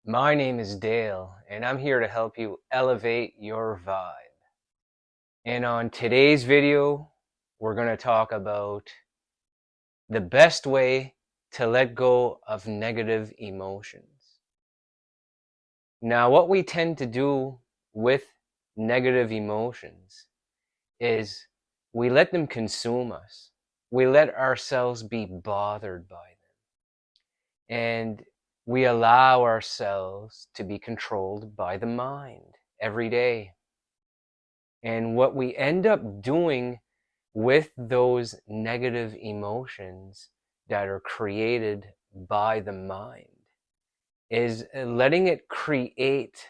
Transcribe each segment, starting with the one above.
My name is Dale, and I'm here to help you elevate your vibe. And on today's video, we're going to talk about the best way to let go of negative emotions. Now, what we tend to do with negative emotions is we let them consume us. We let ourselves be bothered by them. And we allow ourselves to be controlled by the mind every day. And what we end up doing with those negative emotions that are created by the mind is letting it create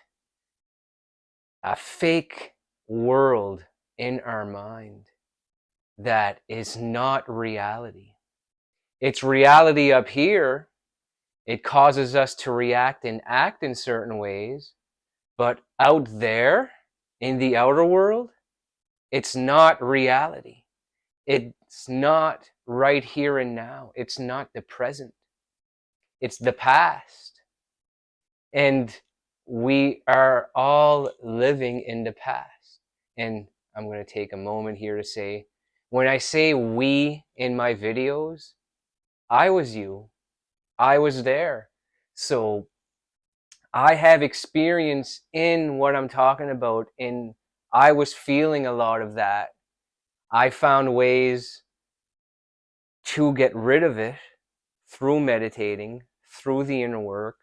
a fake world in our mind that is not reality. It's reality up here. It causes us to react and act in certain ways, but out there in the outer world, it's not reality. It's not right here and now. It's not the present. It's the past. And we are all living in the past. And I'm going to take a moment here to say, when I say we in my videos, I was you. I was there. So I have experience in what I'm talking about, and I was feeling a lot of that. I found ways to get rid of it through meditating, through the inner work,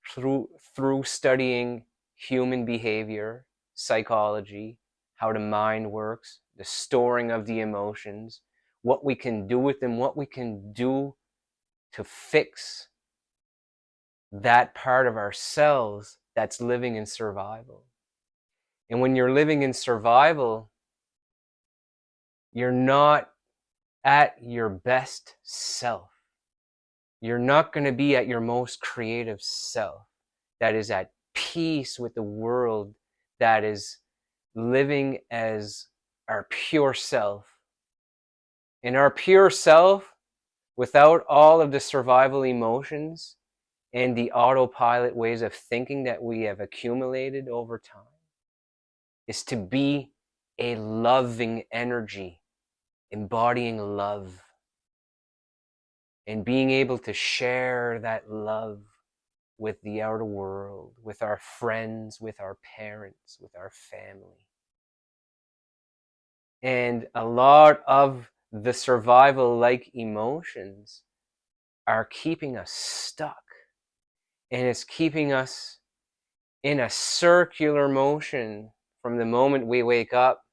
through studying human behavior, psychology, how the mind works, the storing of the emotions, what we can do with them, what we can do to fix that part of ourselves that's living in survival. And when you're living in survival, you're not at your best self. You're not going to be at your most creative self that is at peace with the world, that is living as our pure self. And our pure self, without all of the survival emotions and the autopilot ways of thinking that we have accumulated over time, is to be a loving energy, embodying love, and being able to share that love with the outer world, with our friends, with our parents, with our family. And a lot of the survival-like emotions are keeping us stuck. And it's keeping us in a circular motion from the moment we wake up,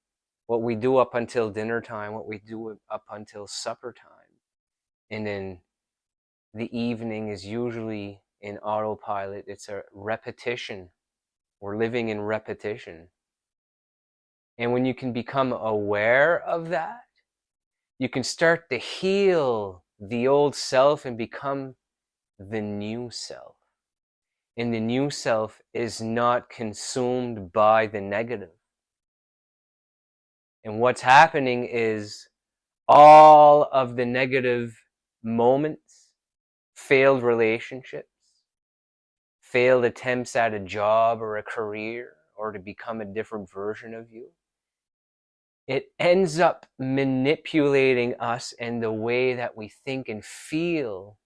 what we do up until dinner time, what we do up until supper time. And then the evening is usually in autopilot. It's a repetition. We're living in repetition. And when you can become aware of that, you can start to heal the old self and become the new self. And the new self is not consumed by the negative. And what's happening is all of the negative moments, failed relationships, failed attempts at a job or a career or to become a different version of you, it ends up manipulating us and the way that we think and feel.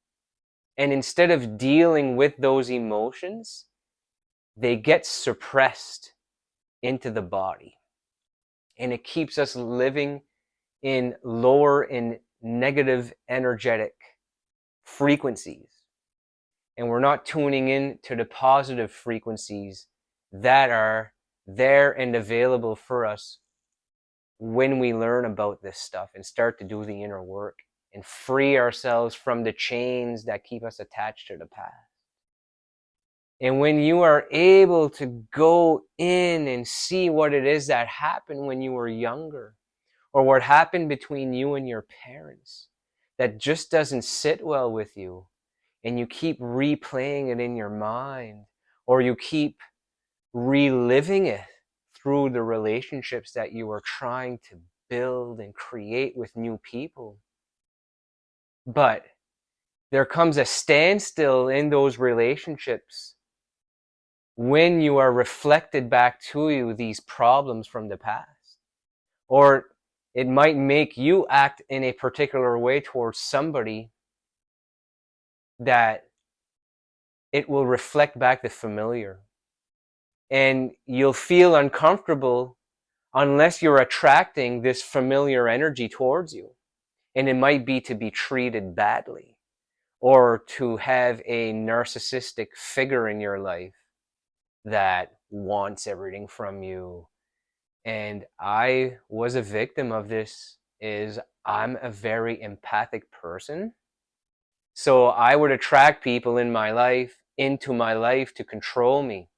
And instead of dealing with those emotions, they get suppressed into the body. And it keeps us living in lower and negative energetic frequencies. And we're not tuning in to the positive frequencies that are there and available for us when we learn about this stuff and start to do the inner work and free ourselves from the chains that keep us attached to the past. And when you are able to go in and see what it is that happened when you were younger, or what happened between you and your parents that just doesn't sit well with you, and you keep replaying it in your mind, or you keep reliving it through the relationships that you are trying to build and create with new people. But there comes a standstill in those relationships when you are reflected back to you these problems from the past. Or it might make you act in a particular way towards somebody that it will reflect back the familiar. And you'll feel uncomfortable unless you're attracting this familiar energy towards you. And it might be to be treated badly or to have a narcissistic figure in your life that wants everything from you. And I was a victim of this. Is I'm a very empathic person. So I would attract people in my life, into my life, to control me,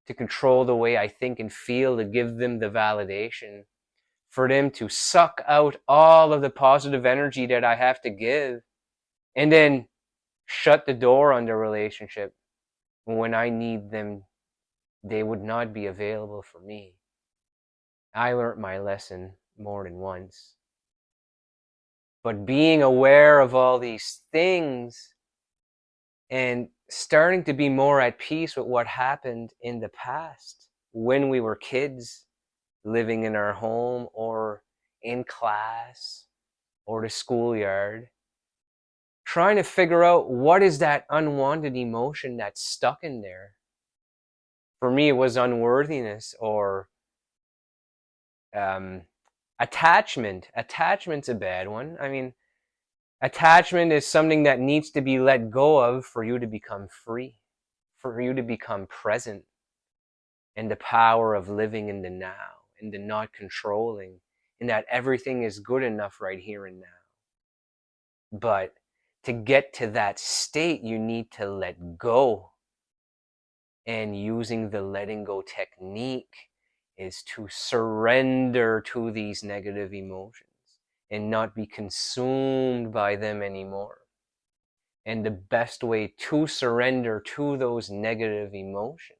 to control the way I think and feel, to give them the validation, for them to suck out all of the positive energy that I have to give, and then shut the door on the relationship. When I need them, they would not be available for me. I learned my lesson more than once. But being aware of all these things and starting to be more at peace with what happened in the past when we were kids, living in our home or in class or the schoolyard, trying to figure out what is that unwanted emotion that's stuck in there. For me, it was unworthiness or attachment. Attachment's a bad one. I mean, attachment is something that needs to be let go of for you to become free, for you to become present, and the power of living in the now, and the not controlling, and that everything is good enough right here and now. But to get to that state, you need to let go. And using the letting go technique is to surrender to these negative emotions and not be consumed by them anymore. And the best way to surrender to those negative emotions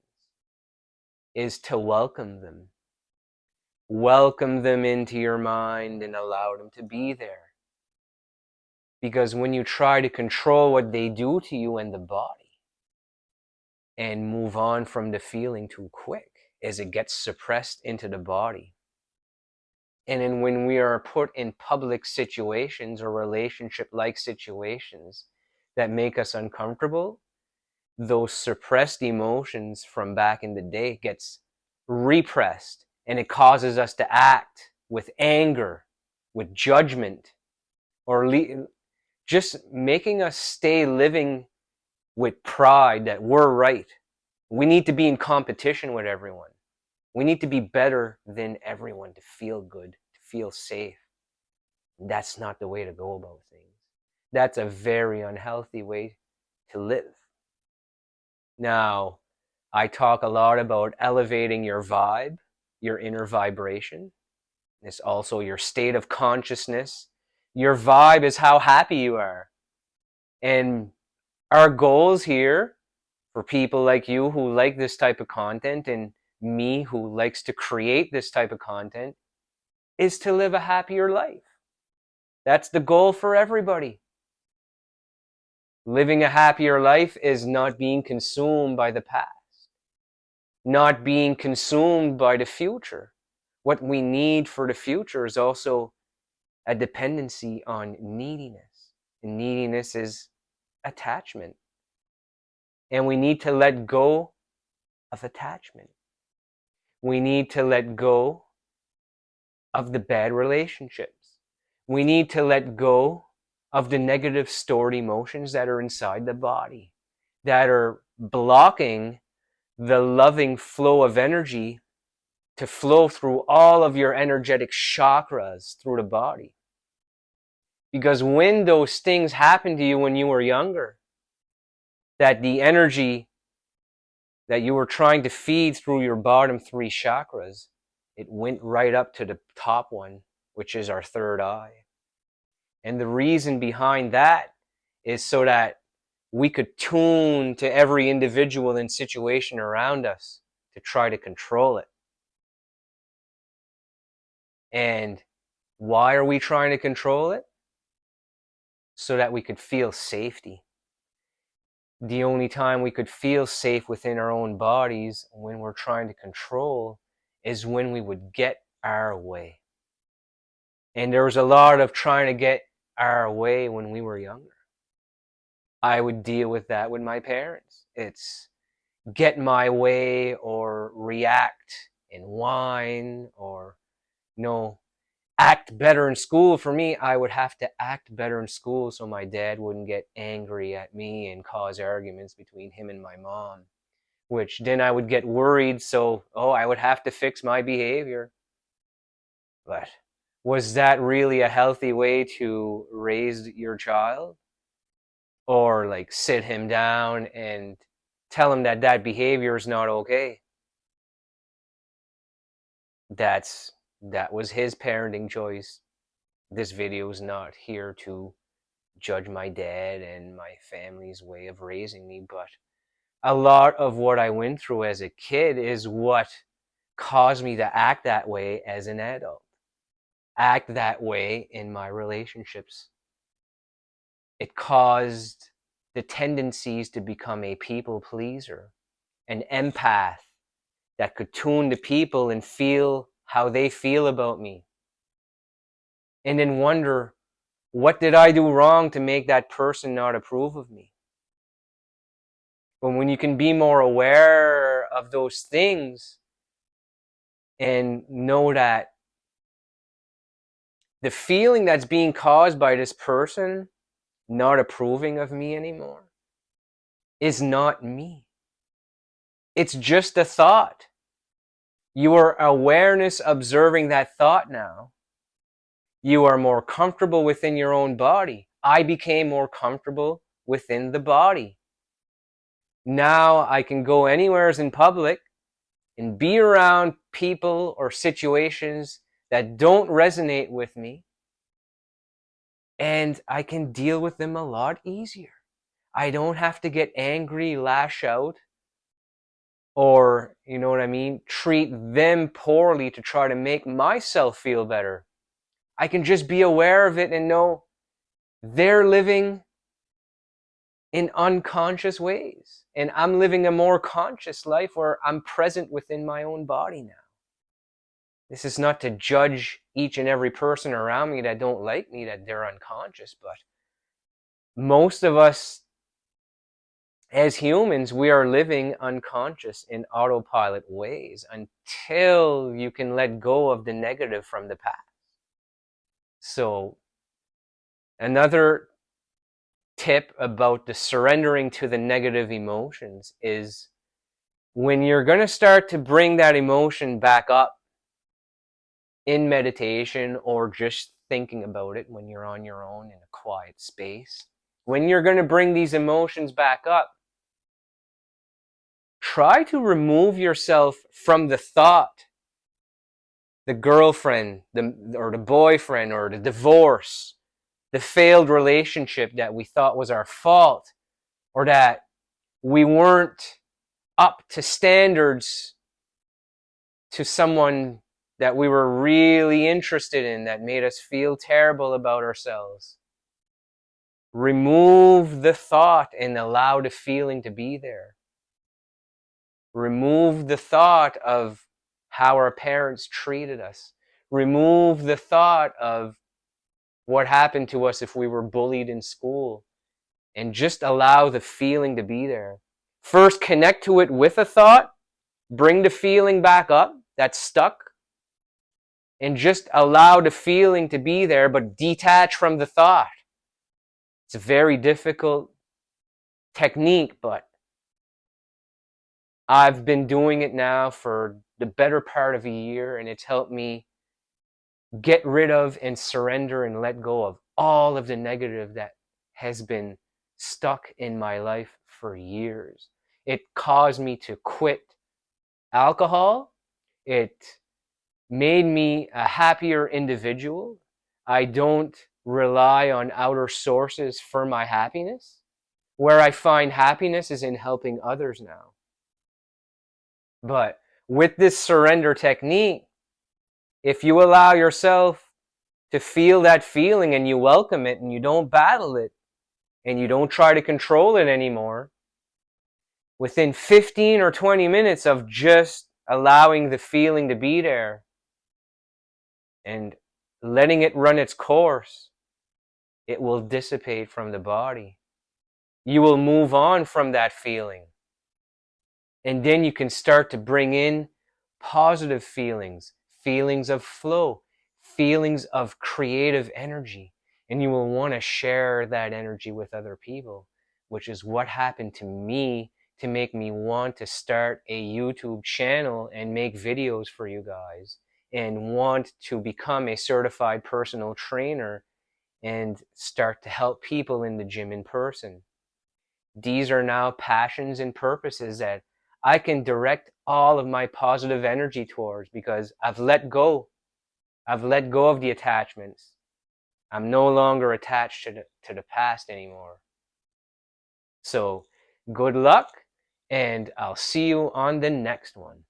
is to welcome them. Welcome them into your mind and allow them to be there. Because when you try to control what they do to you and the body and move on from the feeling too quick, as it gets suppressed into the body. And then when we are put in public situations or relationship-like situations that make us uncomfortable, those suppressed emotions from back in the day gets repressed, and it causes us to act with anger, with judgment, or just making us stay living with pride that we're right. We need to be in competition with everyone. We need to be better than everyone to feel good, to feel safe. That's not the way to go about things. That's a very unhealthy way to live. Now, I talk a lot about elevating your vibe, your inner vibration. It's also your state of consciousness. Your vibe is how happy you are. And our goals here, for people like you who like this type of content, and me who likes to create this type of content, is to live a happier life. That's the goal for everybody. Living a happier life is not being consumed by the past, not being consumed by the future. What we need for the future is also a dependency on neediness. And neediness is attachment. And we need to let go of attachment. We need to let go of the bad relationships. We need to let go of the negative stored emotions that are inside the body, that are blocking the loving flow of energy to flow through all of your energetic chakras through the body. Because when those things happened to you when you were younger, that the energy that you were trying to feed through your bottom three chakras, it went right up to the top one, which is our third eye. And the reason behind that is so that we could tune to every individual and situation around us to try to control it. And why are we trying to control it? So that we could feel safety. the only time we could feel safe within our own bodies when we're trying to control is when we would get our way. And there was a lot of trying to get our way when we were younger. I would deal with that with my parents. It's get my way or react and whine or, act better in school. For me, I would have to act better in school so my dad wouldn't get angry at me and cause arguments between him and my mom, which then I would get worried. So, I would have to fix my behavior. But was that really a healthy way to raise your child? Or like sit him down and tell him that that behavior is not okay? That was his parenting choice. This video is not here to judge my dad and my family's way of raising me, but a lot of what I went through as a kid is what caused me to act that way as an adult, act that way in my relationships. It caused the tendencies to become a people pleaser, an empath that could tune to people and feel how they feel about me, and then wonder, what did I do wrong to make that person not approve of me? But when you can be more aware of those things and know that the feeling that's being caused by this person not approving of me anymore is not me. It's just a thought. Your awareness observing that thought now. You are more comfortable within your own body. I became more comfortable within the body. Now I can go anywhere in public and be around people or situations that don't resonate with me, and I can deal with them a lot easier. I don't have to get angry, lash out, or, treat them poorly to try to make myself feel better. I can just be aware of it and know they're living in unconscious ways. And I'm living a more conscious life where I'm present within my own body now. This is not to judge each and every person around me that don't like me, that they're unconscious, but most of us as humans, we are living unconscious in autopilot ways until you can let go of the negative from the past. So, another tip about the surrendering to the negative emotions is when you're going to start to bring that emotion back up in meditation or just thinking about it when you're on your own in a quiet space, when you're going to bring these emotions back up, try to remove yourself from the thought, the girlfriend, or the boyfriend, or the divorce, the failed relationship that we thought was our fault, or that we weren't up to standards to someone that we were really interested in that made us feel terrible about ourselves. Remove the thought and allow the feeling to be there. Remove the thought of how our parents treated us. Remove the thought of what happened to us if we were bullied in school. And just allow the feeling to be there. First, connect to it with a thought. Bring the feeling back up that's stuck. And just allow the feeling to be there, but detach from the thought. It's a very difficult technique, but I've been doing it now for the better part of a year, and it's helped me get rid of and surrender and let go of all of the negative that has been stuck in my life for years. It caused me to quit alcohol. It made me a happier individual. I don't rely on outer sources for my happiness. Where I find happiness is in helping others now. But with this surrender technique, if you allow yourself to feel that feeling and you welcome it and you don't battle it and you don't try to control it anymore, within 15 or 20 minutes of just allowing the feeling to be there and letting it run its course, it will dissipate from the body. You will move on from that feeling. And then you can start to bring in positive feelings, feelings of flow, feelings of creative energy. And you will want to share that energy with other people, which is what happened to me to make me want to start a YouTube channel and make videos for you guys and want to become a certified personal trainer and start to help people in the gym in person. These are now passions and purposes that I can direct all of my positive energy towards because I've let go. I've let go of the attachments. I'm no longer attached to the past anymore. So good luck, and I'll see you on the next one.